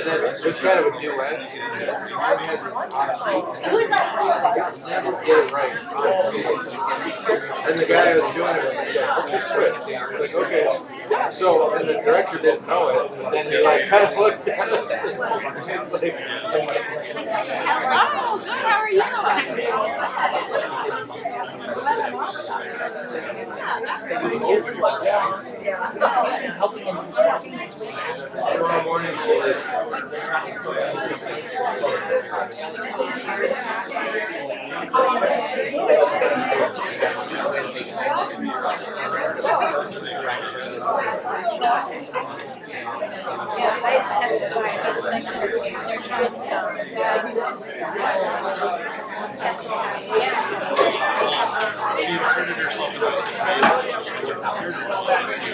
And then this guy would do it. Never get it right. And the guy who was doing it was like, yeah, just switch. Like, okay. So, and the director didn't know it. And then he like kind of looked at us. It's like, Hello, good, how are you? tomorrow morning. Yeah, I testified this thing. They're trying to testify against the city. She inserted herself in this trade, she inserted herself into,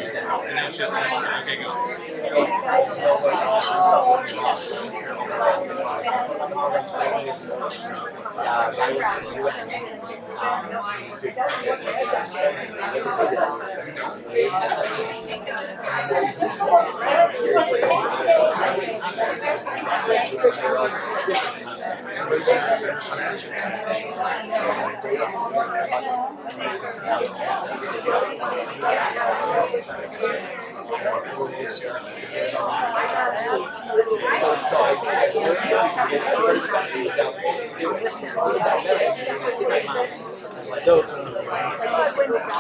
and now she has to okay, go. She doesn't. That's funny. So,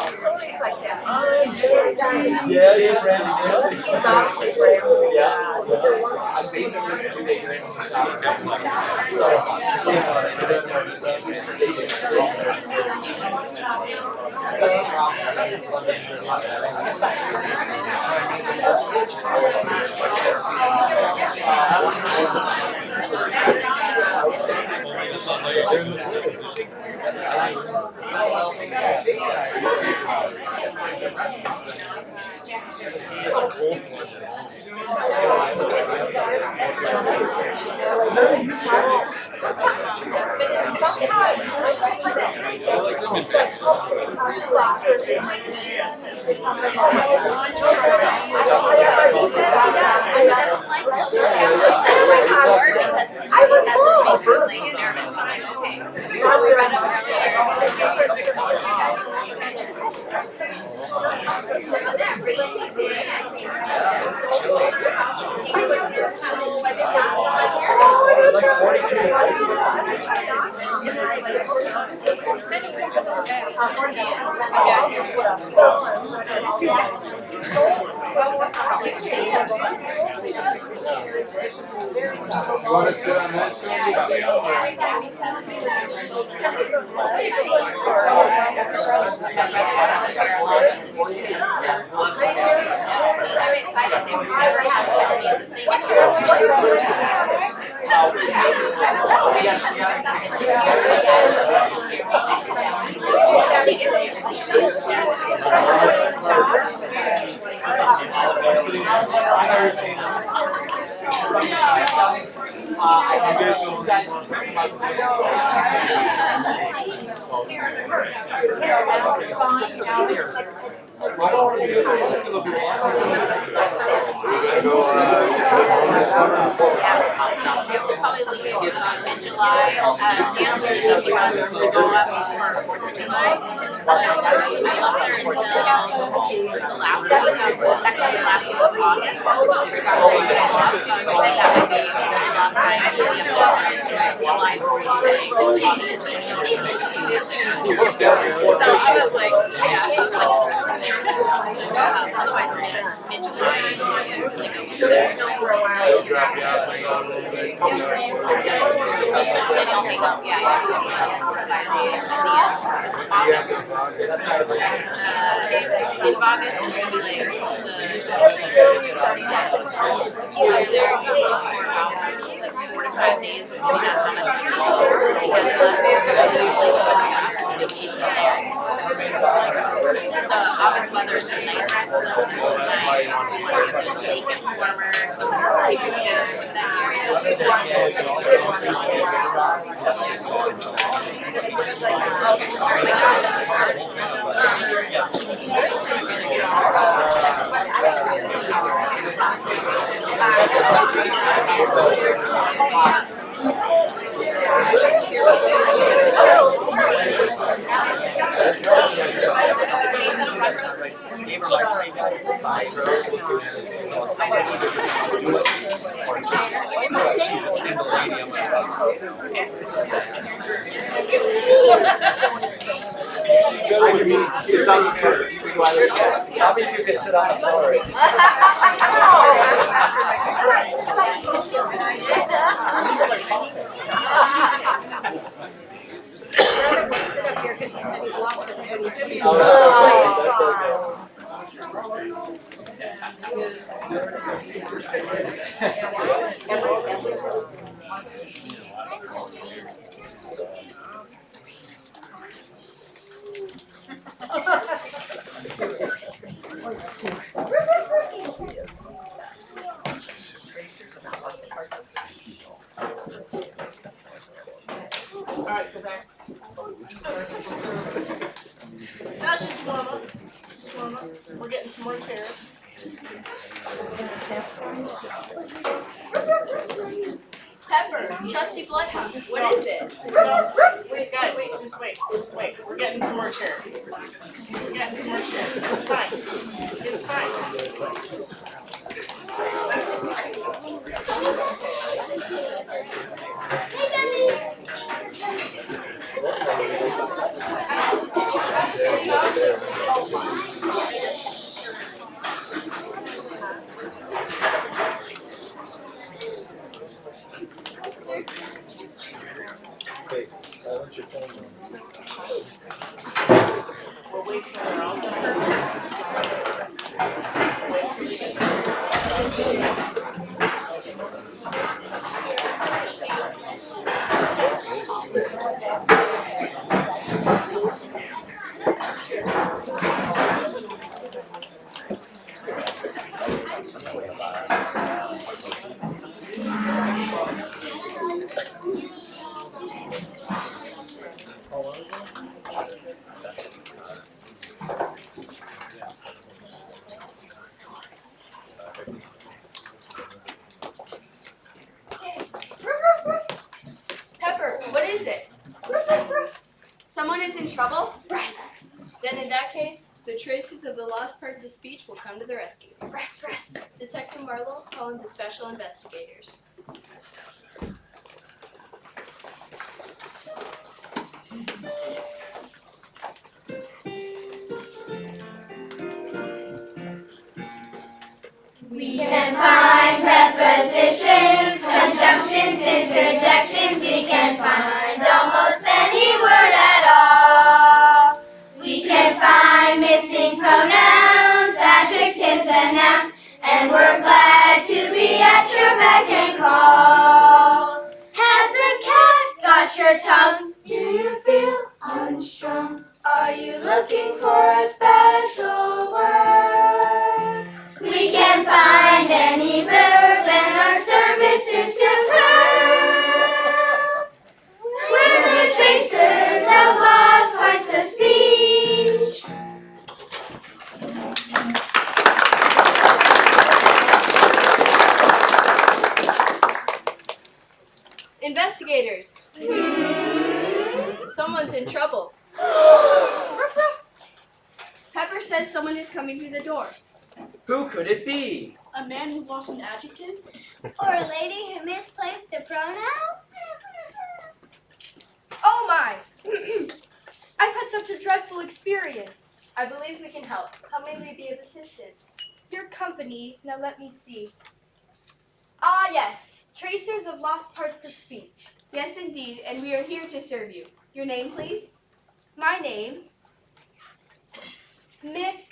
Stories like that. yeah, yeah, Randy. Yeah. I'm basically a 2-day training. You want to sit on that Probably leaving mid-July. Dan said that he wants to go up for 4th of July. I left there until the last week, the second to last week of August. So I think that would be a long time to be able to July 4th. So I was like, yeah, so otherwise mid-July. drop you off and go a little bit. Then you'll hang up, yeah, 5 days at the end of August. End of August is going to be they're usually for about like 4 to 5 days, depending on how much it's because there's usually so fast vacation there. The August weather is nice, so that's why we want to go to the lake, it's warmer, so take your kids with that area. Okay, She's a single lady. I'm like, I can mean, it doesn't hurt. You can go out of the probably you could sit on the floor. Sit up here because he said he walks it. Alright, go back. Now it's just warm up. Just warm up. We're getting some more chairs. Pepper, trusty bloodhound. What is it? No, wait, guys, just wait. We're getting some more chairs. We're getting some more chairs. It's fine. It's fine. Hey, silence your phone. We'll wait till they're all done. Pepper, what is it? Someone is in trouble? Rest. Then in that case, the tracers of the lost parts of speech will come to the rescue. Rest, rest. Detective Marlowe, calling the special investigators. We can find prepositions, conjunctions, interjections. We can find almost any word at all. We can find missing pronouns, adjectives, and nouns. And we're glad to be at your beck and call. Has the cat got your tongue? Do you feel unstrung? Are you looking for a special word? We can find any verb and our service is superb. We're the tracers of lost parts of speech. Investigators! Someone's in trouble. Pepper says someone is coming through the door. Who could it be? A man who lost an adjective? Or a lady who misplaced a pronoun? Oh my! I've had such a dreadful experience. I believe we can help. How may we be of assistance? Your company, now let me see. Ah yes, tracers of lost parts of speech. Yes indeed, and we are here to serve you. Your name please? My name? McMurtry.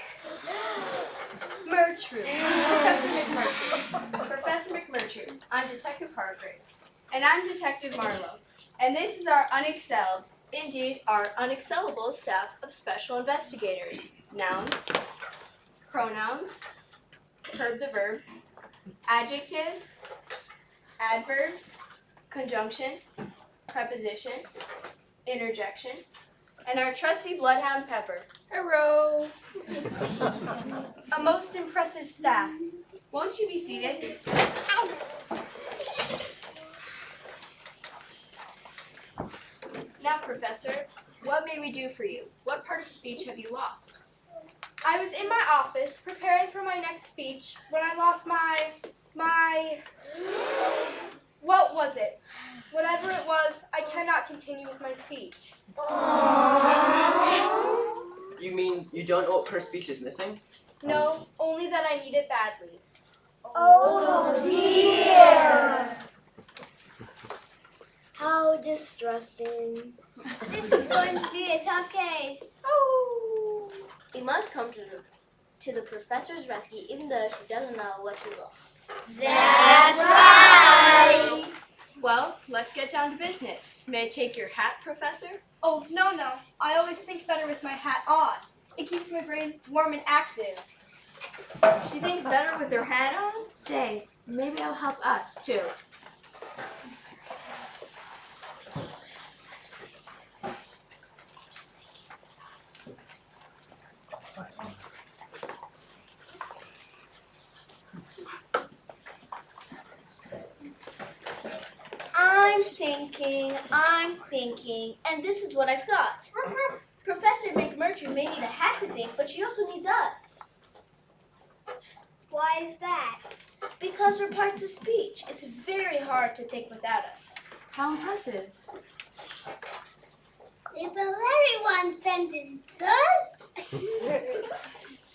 Professor McMurtry. Professor McMurtry. I'm Detective Hargraves. And I'm Detective Marlowe. And this is our unexcelled, indeed our unexcellable staff of special investigators. Nouns, pronouns, verb the verb, adjectives, adverbs, conjunction, preposition, interjection, and our trusty bloodhound Pepper. Hello. A most impressive staff. Won't you be seated? Now, Professor, what may we do for you? What part of speech have you lost? I was in my office preparing for my next speech when I lost my what was it? Whatever it was, I cannot continue with my speech. You mean you don't know what her speech is missing? No, only that I need it badly. Oh dear! How distressing. This is going to be a tough case. Oh. You must come to the professor's rescue even though she doesn't know what you lost. That's right! Well, let's get down to business. May I take your hat, Professor? Oh, no. I always think better with my hat on. It keeps my brain warm and active. She thinks better with her hat on? Say, maybe it'll help us too. I'm thinking, and this is what I've thought. Professor McMurtry may need a hat to think, but she also needs us. Why is that? Because we're parts of speech. It's very hard to think without us. How impressive. If everyone sentences.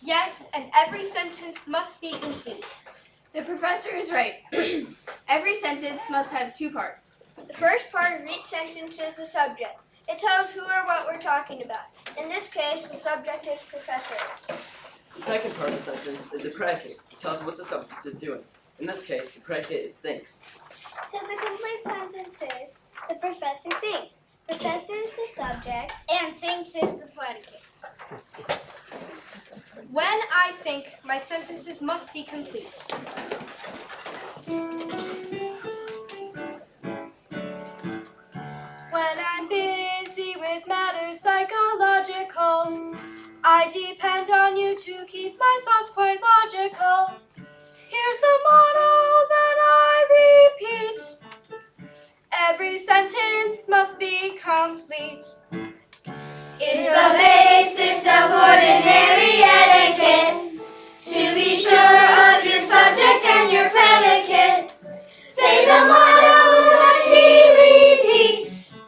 Yes, and every sentence must be complete. The professor is right. Every sentence must have two parts. The first part of each sentence is the subject. It tells who or what we're talking about. In this case, the subject is professor. The second part of the sentence is the predicate. It tells what the subject is doing. In this case, the predicate is thinks. So the complete sentence is, the professor thinks. Professor is the subject, and thinks is the predicate. When I think, my sentences must be complete. When I'm busy with matters psychological, I depend on you to keep my thoughts quite logical. Here's the motto that I repeat. Every sentence must be complete. It's the basis of ordinary etiquette to be sure of your subject and your predicate. Say the motto that she repeats.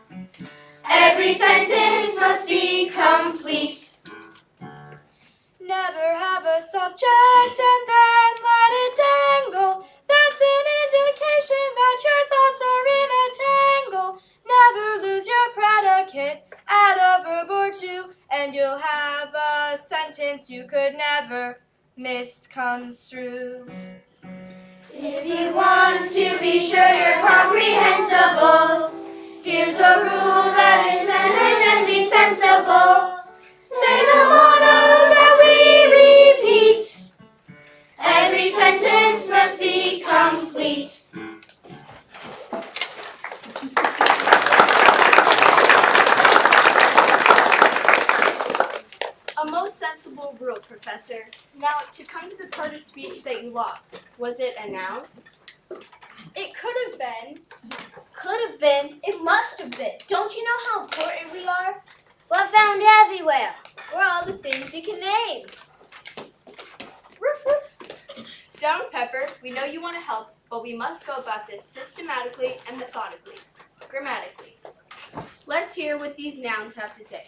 Every sentence must be complete. Never have a subject and then let it dangle. That's an indication that your thoughts are in a tangle. Never lose your predicate, add a verb or two, and you'll have a sentence you could never misconstrue. If you want to be sure you're comprehensible, here's a rule that is eminently sensible. Say the motto that we repeat. Every sentence must be complete. A most sensible rule, Professor. Now, to come to the part of speech that you lost, was it a noun? It could have been. Could have been. It must have been. Don't you know how important we are? We're found everywhere. We're all the things you can name. Roof, roof. Down, Pepper, we know you want to help, but we must go about this systematically and methodically, grammatically. Let's hear what these nouns have to say.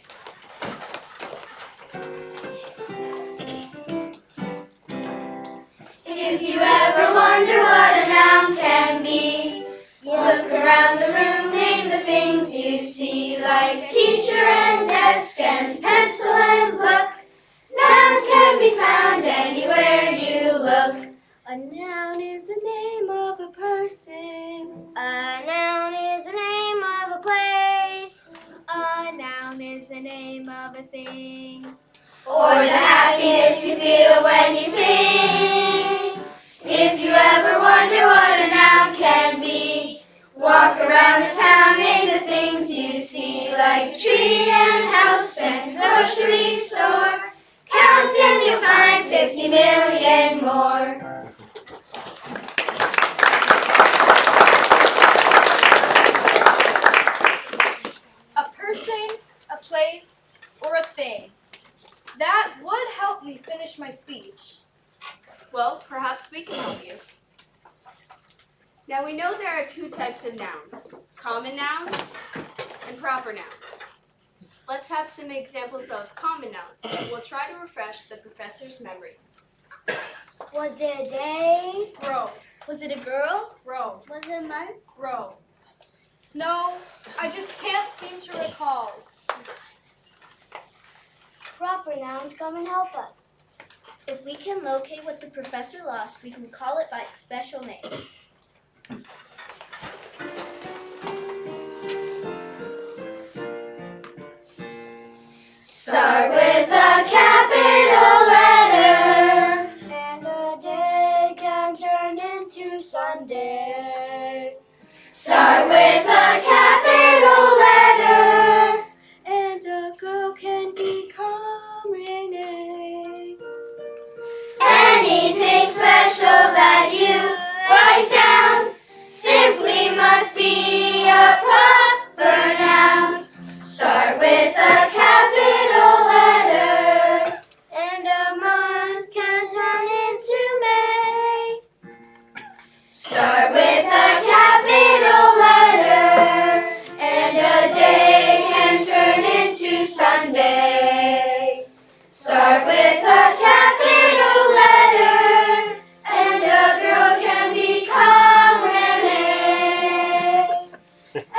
If you ever wonder what a noun can be, look around the room, name the things you see, like teacher and desk and pencil and book. Nouns can be found anywhere you look. A noun is the name of a person. A noun is the name of a place, A noun is the name of a thing. or the happiness you feel when you sing. If you ever wonder what a noun can be, walk around the town, name the things you see, like tree and house and grocery store. Count and you'll find 50 million more. we can help you. Now we know there are two types of nouns, common nouns and proper nouns. Let's have some examples of common nouns, and we'll try to refresh the professor's memory. Was it a day? Grow, Was it a girl? grow, Was it a month? grow. No, I just can't seem to recall. Proper nouns come and help us. If we can locate what the professor lost, we can call it by its special name. Start with a capital letter, and a day can turn into Sunday. Start with a capital letter, and a girl can become Renee. Anything special that you write down simply must be a proper noun. Start with a capital letter, and a month can turn into May. Start with a capital letter, and a day can turn into Sunday. Start with a capital letter, and a girl can become Renee.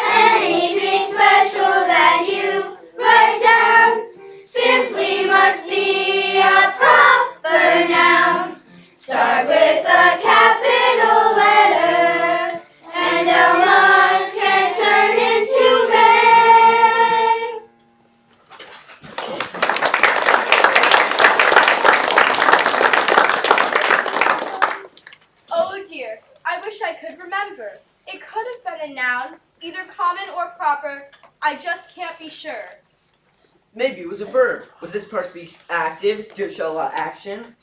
Anything special that you write down simply must be a proper noun. Start with a capital letter, and a month can turn into May. Oh dear, I wish I could remember. It could have been a noun, either common or proper. I just can't be sure. Maybe it was a verb. Was this part speech active? Did it show a lot of action?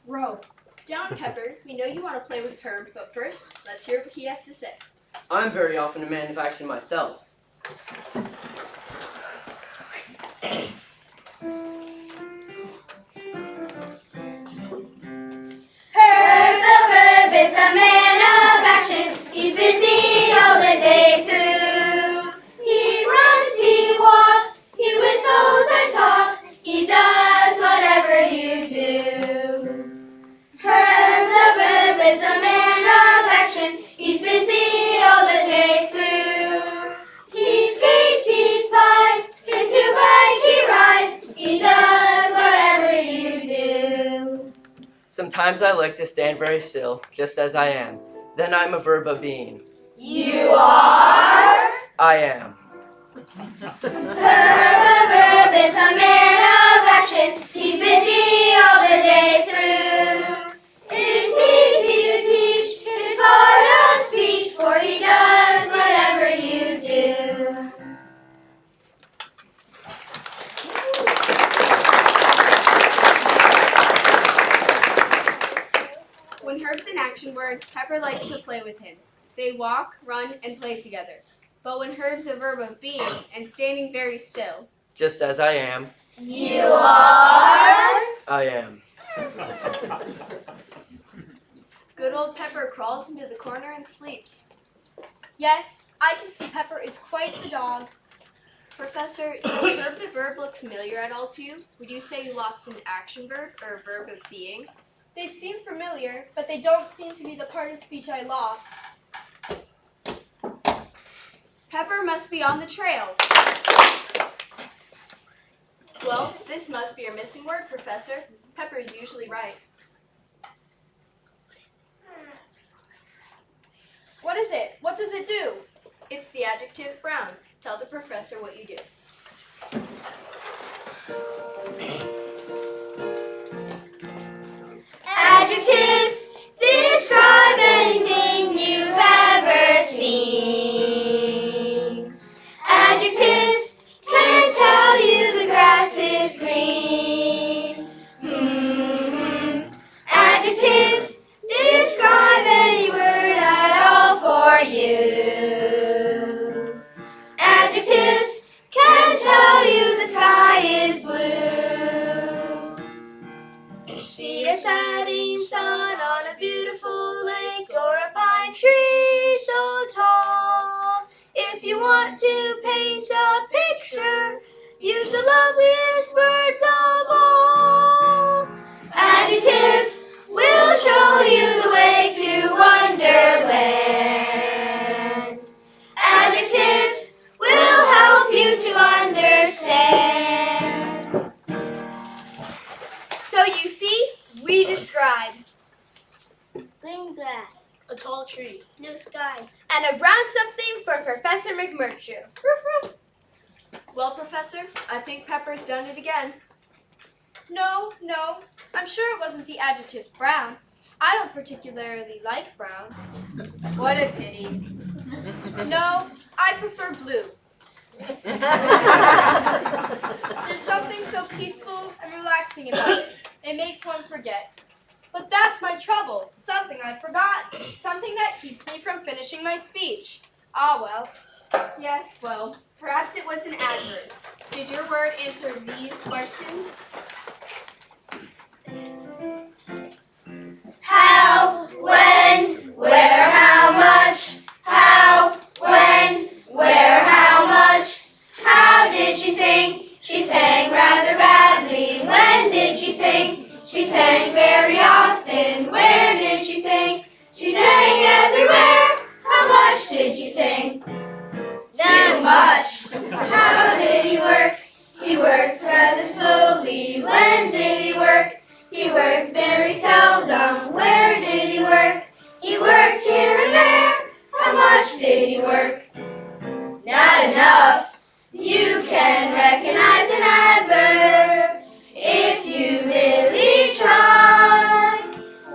Row. Down, Pepper. We know you want to play with Herb, but first, let's hear what he has to say. I'm very often a man of action myself. Herb the verb is a man of action. He's busy all the day through. He runs, he walks, he whistles and talks. He does whatever you do. Herb the verb is a man of action. He's busy all the day through. He skates, he slides, his new bike he rides. He does whatever you do. Sometimes I like to stand very still, just as I am. Then I'm a verb of being. You are? I am. Herb the verb is a man of action. He's busy all the day through. It's easy to teach his part of speech, for he does whatever you do. When Herb's an action word, Pepper likes to play with him. They walk, run, and play together. But when Herb's a verb of being and standing very still, Just as I am, You are? I am. good old Pepper crawls into the corner and sleeps. Yes, I can see Pepper is quite the dog. Professor, does Herb the verb look familiar at all to you? Would you say you lost an action verb or a verb of being? They seem familiar, but they don't seem to be the part of speech I lost. Pepper must be on the trail. Well, this must be your missing word, Professor. Pepper's usually right. What is it? What does it do? It's the adjective brown. Tell the professor what you do. Adjectives describe anything you've ever seen. Adjectives can tell you the grass is green. Adjectives describe any word at all for you. Adjectives can tell you the sky is blue. See a setting sun on a beautiful want to paint a picture, use the loveliest words of all. Adjectives will show you the way to Wonderland. Adjectives will help you to understand. So you see, we describe Green grass, A tall tree. blue sky. and a brown something for Professor McMurtry. Well, Professor, I think Pepper's done it again. No, I'm sure it wasn't the adjective brown. I don't particularly like brown. What a pity. No, I prefer blue. There's something so peaceful and relaxing about it. It makes one forget. But that's my trouble. Something I forgot. Something that keeps me from finishing my speech. Ah, well. Yes, well, perhaps it was an adverb. Did your word answer these questions? How, when, where, how much? How, when, where, how much? How did she sing? She sang rather badly. When did she sing? She sang very often. Where did she sing? She sang everywhere. How much did she sing? Too much. How did he work? He worked rather slowly. When did he work? He worked very seldom. Where did he work? He worked here and there. How much did he work? Not enough. You can recognize an adverb if you really try.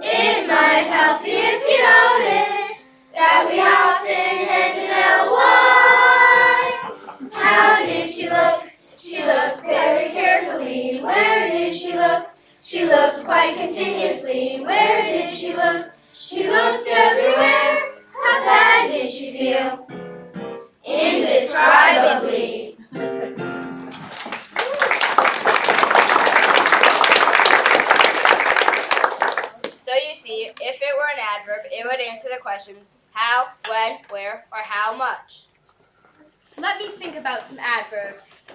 It might help you if you notice that we often end in ly. How did she look? She looked very carefully. Where did she look? She looked quite continuously. Where did she look? She looked everywhere. How sad did she feel? Indescribably. So you see, if it were an adverb, it would answer the questions how, when, where, or how much. Let me think about some adverbs.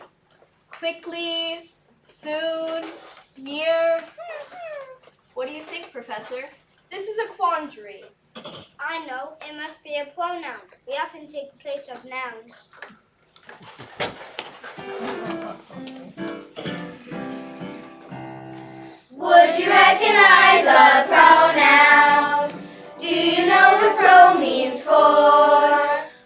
Quickly, soon, near. What do you think, Professor? This is a quandary. I know, it must be a pronoun. We often take the place of nouns. Would you recognize a pronoun? Do you know the pro means for?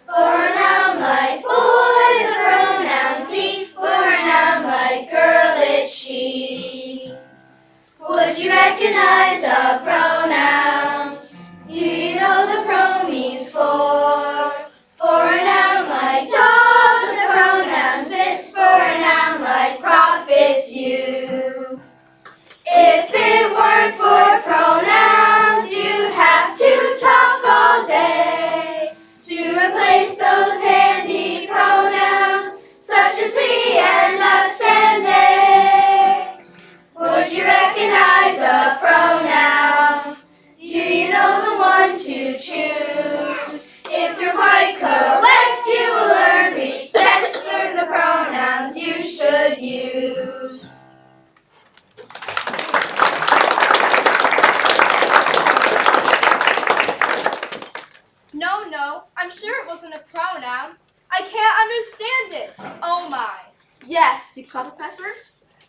For a noun like boy, the pronoun she. For a noun like girl, it's she. Would you recognize a pronoun? Do you know the pro means for? For a noun like dog, the pronoun's it. For a noun like prophet's you. If it weren't for pronouns, you'd have to talk all day to replace those handy pronouns, such as we and us and they. Would you recognize a pronoun? Do you know the one to choose? If you're quite correct, you will learn respect. Learn the pronouns you should use. No, I'm sure it wasn't a pronoun. I can't understand it. Oh my. Yes, you caught, Professor?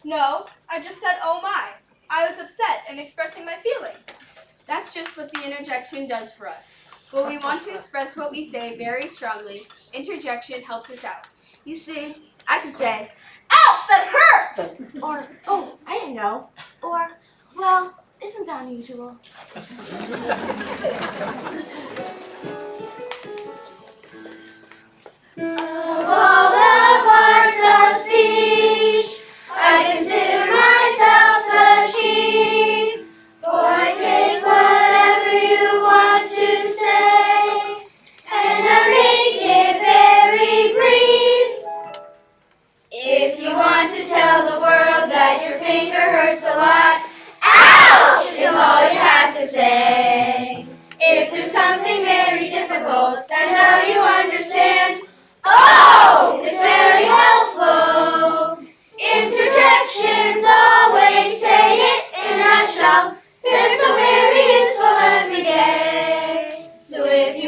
No, I just said oh my. I was upset and expressing my feelings. That's just what the interjection does for us. When we want to express what we say very strongly, interjection helps us out. You see, I could say, ouch, that hurts! Or, oh, I didn't know. Or, well, isn't that unusual? Of all the parts of speech, I consider myself the chief. For I take whatever you want to say, and I make it very brief. If you want to tell the world that your finger hurts a lot, ouch is all you have to say. If there's something very difficult that now you understand, oh!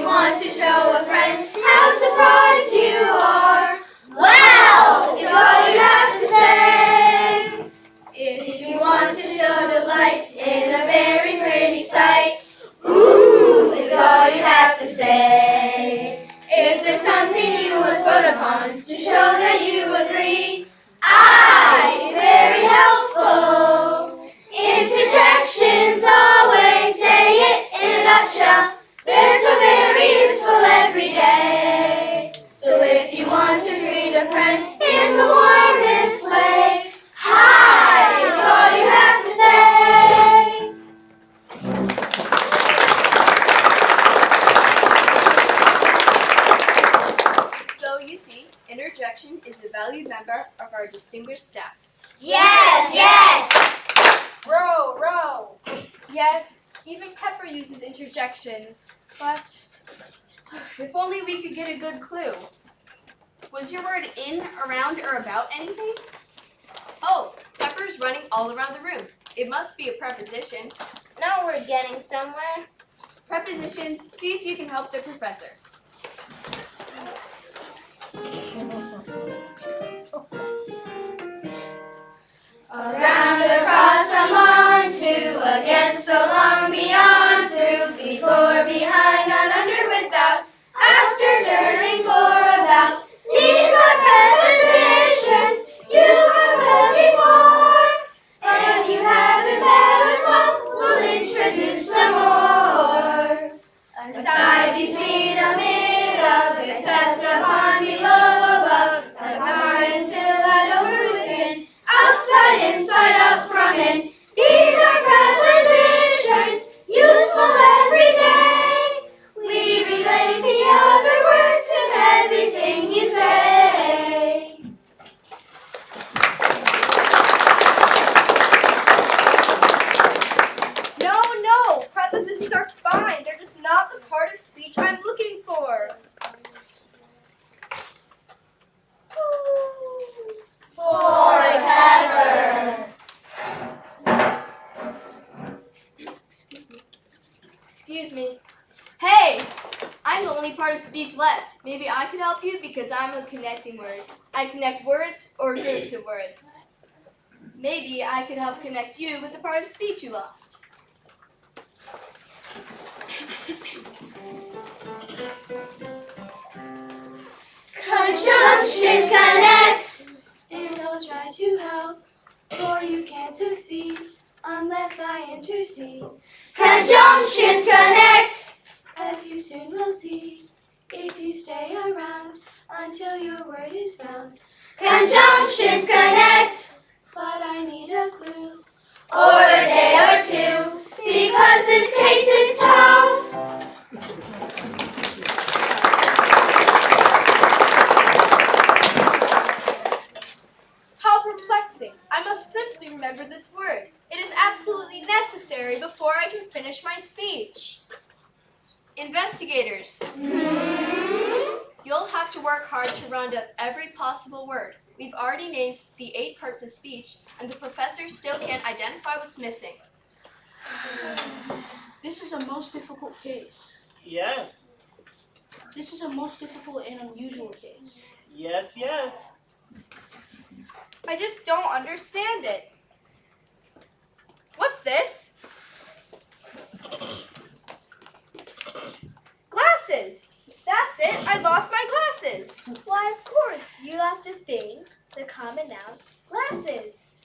want to show a friend how surprised you are, wow, it's all you have to say. If you want to show delight in a very pretty sight, ooh, it's all you have to say. If there's something you must vote upon to show that you agree, it's very helpful. Interjections always say it in a nutshell. They're so very useful every day. So if you want to greet a friend in the warmest way, hi is all you have to say. So you see, interjection is a valued member of our distinguished staff. Yes, yes. Row, row. Yes, even Pepper uses interjections, but if only we could get a good clue. Was your word in, around, or about anything? Oh, Pepper's running all around the room. It must be a preposition. Now we're getting somewhere. Prepositions, see if you can help the professor. Around, across, among, to, against, along, beyond, through, before, behind, on, under, without, after, during, for, about. These are prepositions used for well before, and you haven't better some. We'll introduce some more. Aside, between, amid, of, except, upon, below, above, apart, until, at, over, within, outside, inside, up, from, in. These are prepositions useful every day. We relate the other words in everything you say. No, prepositions are fine. They're just not the part of speech I'm looking for. Poor Pepper. Excuse me. Hey! I'm the only part of speech left. Maybe I could help you because I'm a connecting word. I connect words or groups of words. Maybe I could help connect you with the part of speech you lost. Conjunctions connect. And I'll try to help, for you can't succeed unless I intercede. Conjunctions connect. As you soon will see, if you stay around until your word is found. Conjunctions connect. But I need a clue, Or a day or two, because this case is tough. How perplexing. I must simply remember this word. It is absolutely necessary before I can finish my speech. Investigators, you'll have to work hard to round up every possible word. We've already named the 8 parts of speech, and the professor still can't identify what's missing. this is a most difficult case. Yes, This is a most difficult and unusual case. yes, yes. I just don't understand it. What's this? Glasses! That's it, I lost my glasses. Why, of course, you lost a thing, the common noun, glasses.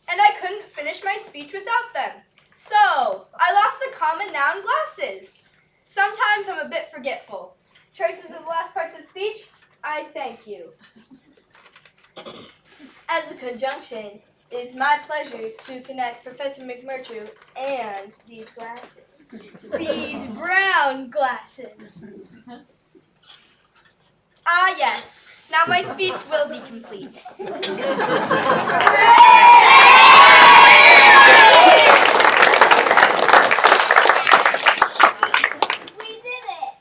And I couldn't finish my speech without them. So, I lost the common noun glasses. Sometimes I'm a bit forgetful. Traces of the last parts of speech, I thank you. As a conjunction, it is my pleasure to connect Professor McMurtry and these glasses. These brown glasses. Ah, yes. Now my speech will be complete. We did it.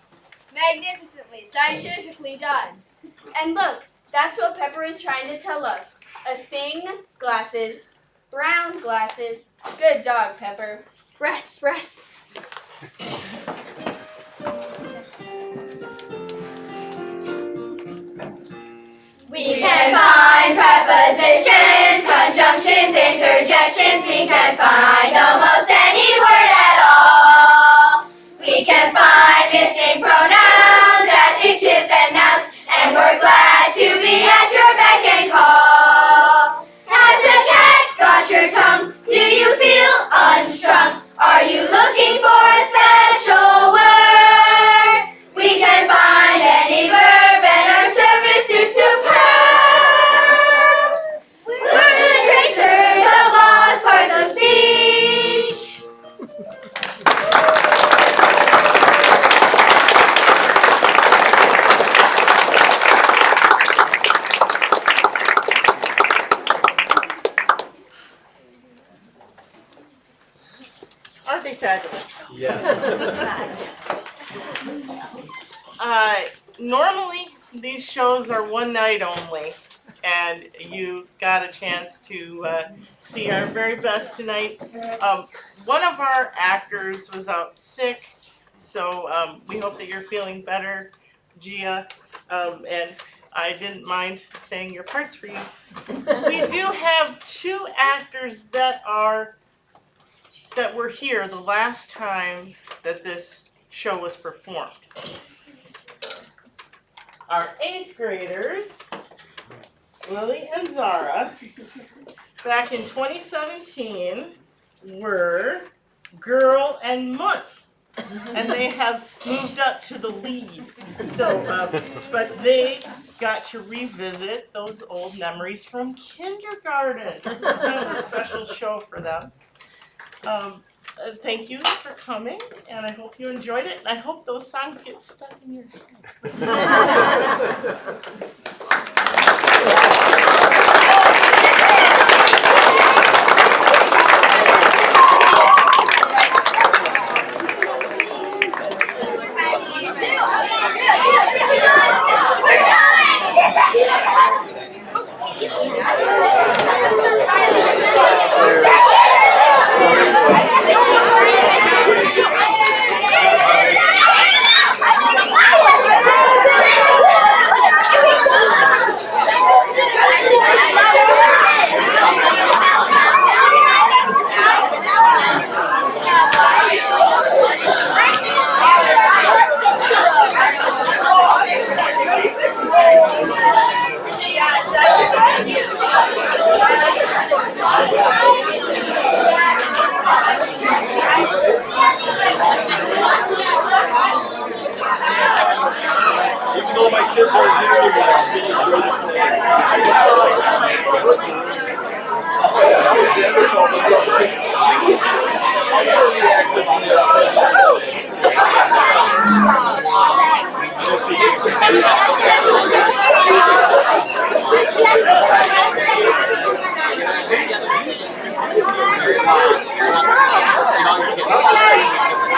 Magnificently, scientifically done. And look, that's what Pepper is trying to tell us. A thing, glasses, brown glasses. Good dog, Pepper. Rest, rest. interjections, we can find almost any word at all. We can find missing pronouns, adjectives, and nouns, and we're glad to be at your beck and call. Has the cat got your tongue? Do you feel unstrung? Are you looking for a special word? We can find any verb, and our service is superb. We're the tracers of lost parts of speech. Aren't they fabulous? Yeah. Normally, these shows are one night only, and you got a chance to see our very best tonight. One of our actors was out sick, so we hope that you're feeling better, Gia, and I didn't mind saying your parts for you. We do have two actors that were here the last time that this show was performed. Our 8th graders, Lily and Zara, back in 2017 were Girl and Month, and they have moved up to the lead. So, but they got to revisit those old memories from kindergarten. Kind of a special show for them. Thank you for coming, and I hope you enjoyed it, and I hope those songs get stuck in your Even though my kids are here, I still enjoy the play.